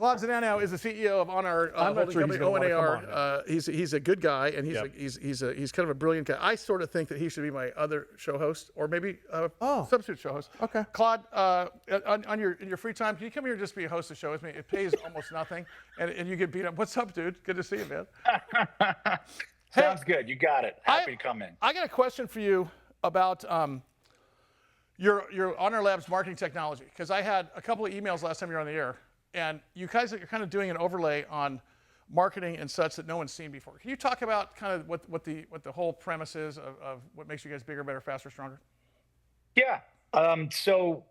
Claude Zdanow is the CEO of ONAR holding sure he's company, gonna wanna come ONAR. on. He's a good guy, and Yep. he's kind of a brilliant guy. I sort of think that he should be my other show host, or maybe Oh. substitute show host. Okay. Claude, in your free time, can you come here and just be a host of the show with me? It pays almost nothing, and you get beat up. What's up, dude? Good to see you, man. Sounds good. You got it. Happy to come in. I got a question for you about your ONAR Labs marketing technology, because I had a couple of emails last time you were on the air, and you guys are kind of doing an overlay on marketing and such that no one's seen before. Can you talk about kind of what the whole premise is of what makes you guys bigger, better, faster, stronger? Yeah. So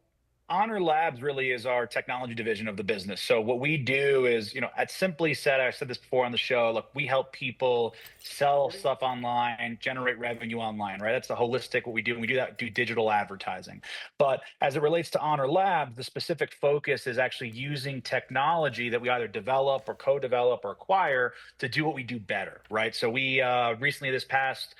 ONAR Labs really is our technology division of the business. So what we do is, at simply said, I said this before on the show, look, we help people sell stuff online, generate revenue online, right? That's the holistic what we do. And we do that through digital advertising. But as it relates to ONAR Labs, the specific focus is actually using technology that we either develop or co-develop or acquire to do what we do better, right? So we recently, this past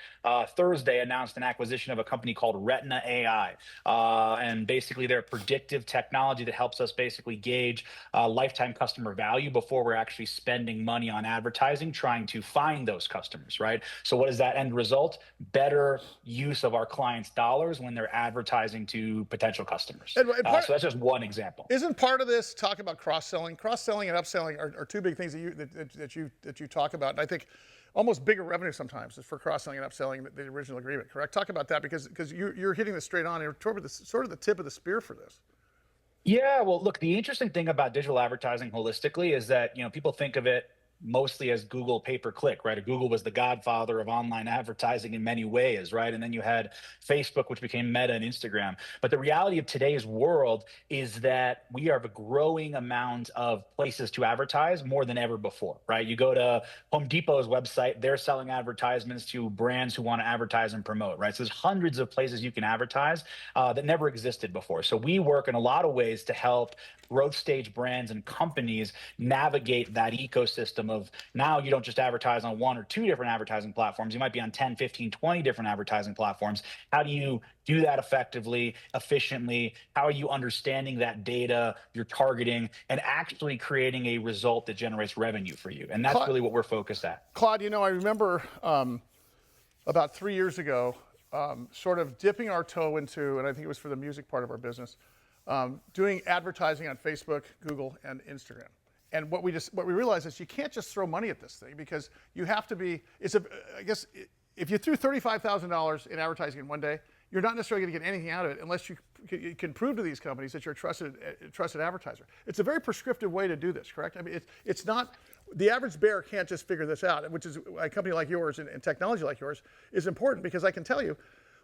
Thursday, announced an acquisition of a company called Retina.ai. And basically they're predictive technology that helps us basically gauge lifetime customer value before we're actually spending money on advertising, trying to find those customers, right? So what is that end result? Better use of our clients' dollars when they're advertising to potential customers. So that's just one example. Isn't part of this talk about cross-selling? Cross-selling and upselling are two big things that you talk about, and I think almost bigger revenue sometimes is for cross-selling and upselling the original agreement, correct? Talk about that, because you're hitting this straight on. You're sort of the tip of the spear for this. Yeah, well, look, the interesting thing about digital advertising holistically is that, people think of it mostly as Google pay-per-click, right? Google was the godfather of online advertising in many ways, right? And then you had Facebook, which became Meta, and Instagram. But the reality of today's world is that we have a growing amount of places to advertise more than ever before, right? You go to Home Depot's website, they're selling advertisements to brands who want to advertise and promote, right? So there's hundreds of places you can advertise that never existed before. So we work in a lot of ways to help growth stage brands and companies navigate that ecosystem of now you don't just advertise on one or two different advertising platforms. You might be on 10, 15, 20 different advertising platforms. How do you do that effectively, efficiently? How are you understanding that data, your targeting, and actually creating a result that generates revenue for you? And that's really what we're focused at. Claude, I remember about 3 years ago, sort of dipping our toe into, and I think it was for the music part of our business, doing advertising on Facebook, Google, and Instagram. And what we realized is you can't just throw money at this thing, because you have to be. I guess if you threw $35,000 in advertising in one day, you're not necessarily going to get anything out of it unless you can prove to these companies that you're a trusted advertiser. It's a very prescriptive way to do this, correct? I mean, it's not. The average bear can't just figure this out, which is a company like yours and technology like yours is important, because I can tell you,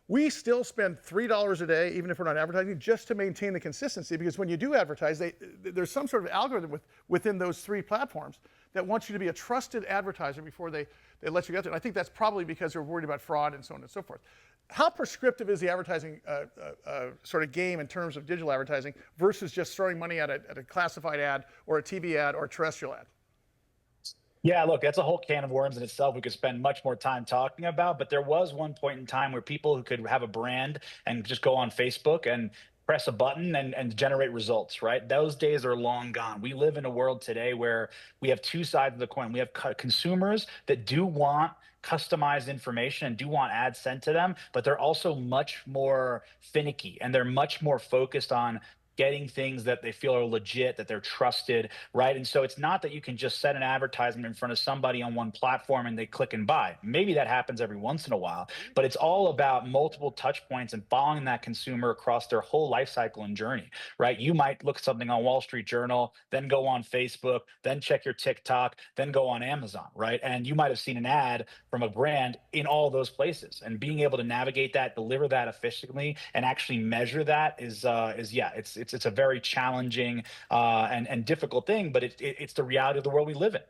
we still spend $3 a day, even if we're not advertising, just to maintain the consistency. Because when you do advertise, there's some sort of algorithm within those three platforms that wants you to be a trusted advertiser before they let you get there. And I think that's probably because they're worried about fraud and so on and so forth. How prescriptive is the advertising sort of game in terms of digital advertising versus just throwing money at a classified ad or a TV ad or a terrestrial ad? Yeah, look, that's a whole can of worms in itself we could spend much more time talking about. But there was one point in time where people who could have a brand and just go on Facebook and press a button and generate results, right? Those days are long gone. We live in a world today where we have two sides of the coin. We have consumers that do want customized information and do want ads sent to them, but they're also much more finicky, and they're much more focused on getting things that they feel are legit, that they're trusted, right? And so it's not that you can just set an advertisement in front of somebody on one platform and they click and buy. Maybe that happens every once in a while, but it's all about multiple touch points and following that consumer across their whole life cycle and journey, right? You might look at something on Wall Street Journal, then go on Facebook, then check your TikTok, then go on Amazon, right? And you might have seen an ad from a brand in all those places. And being able to navigate that, deliver that efficiently, and actually measure that is it's a very challenging and difficult thing, but it's the reality of the world we live in.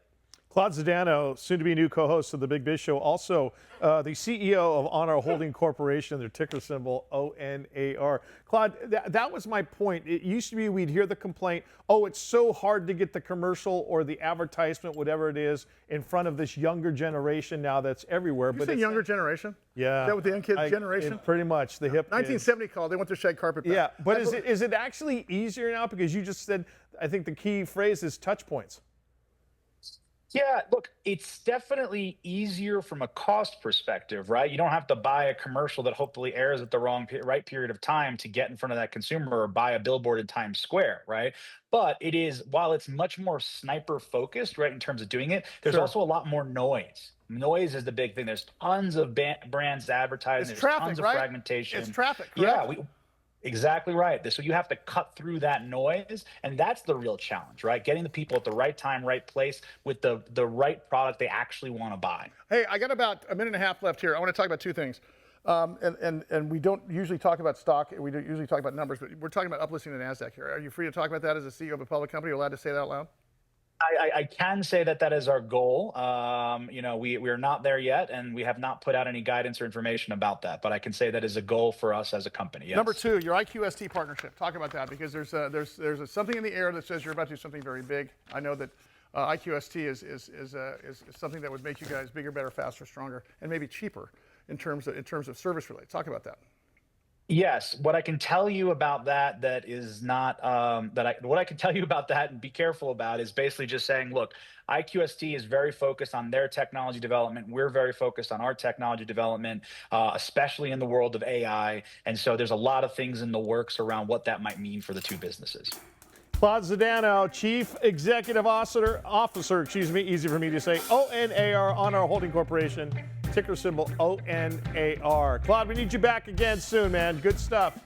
Claude Zdanow, soon to be new co-host of the Big Biz Show, also the CEO of ONAR Holding Corporation, their ticker symbol ONAR. Claude, that was my point. It used to be we'd hear the complaint, oh, it's so hard to get the commercial or the advertisement, whatever it is, in front of this younger generation now that's everywhere. You say younger generation? Yeah. Is that what the young kids generation? Pretty much, the hip 1970 called, they want their shag carpet back. Yeah, but is it actually easier now? Because you just said, I think the key phrase is touch points. Yeah, look, it's definitely easier from a cost perspective, right? You don't have to buy a commercial that hopefully airs at the right period of time to get in front of that consumer, or buy a billboard in Times Square, right? But it is, while it's much more sniper focused, right, in terms of doing it, there's also a lot more noise. Noise is the big thing. There's tons of brands advertising. There's traffic, tons of right? fragmentation. It's traffic, correct? Yeah, exactly right. So you have to cut through that noise, and that's the real challenge, right? Getting the people at the right time, right place, with the right product they actually want to buy. Hey, I got about a minute and a half left here. I want to talk about two things. And we don't usually talk about stock. We don't usually talk about numbers, but we're talking about uplisting the NASDAQ here. Are you free to talk about that as a CEO of a public company? Are you allowed to say that out loud? I can say that is our goal. You know, we are not there yet, and we have not put out any guidance or information about that. But I can say that is a goal for us as a company. Yes. Number two, your IQST partnership. Talk about that, because there's something in the air that says you're about to do something very big. I know that IQST is something that would make you guys bigger, better, faster, stronger, and maybe cheaper in terms of service related. Talk about that. Yes, what I can tell you about that is not what I can tell you about that, and be careful about, is basically just saying, look, IQST is very focused on their technology development. We're very focused on our technology development, especially in the world of AI. And so there's a lot of things in the works around what that might mean for the two businesses. Claude Zdanow, Chief Executive Officer, easy for me to say, ONAR, ONAR Holding Corporation, ticker symbol ONAR. Claude, we need you back again soon, man. Good stuff.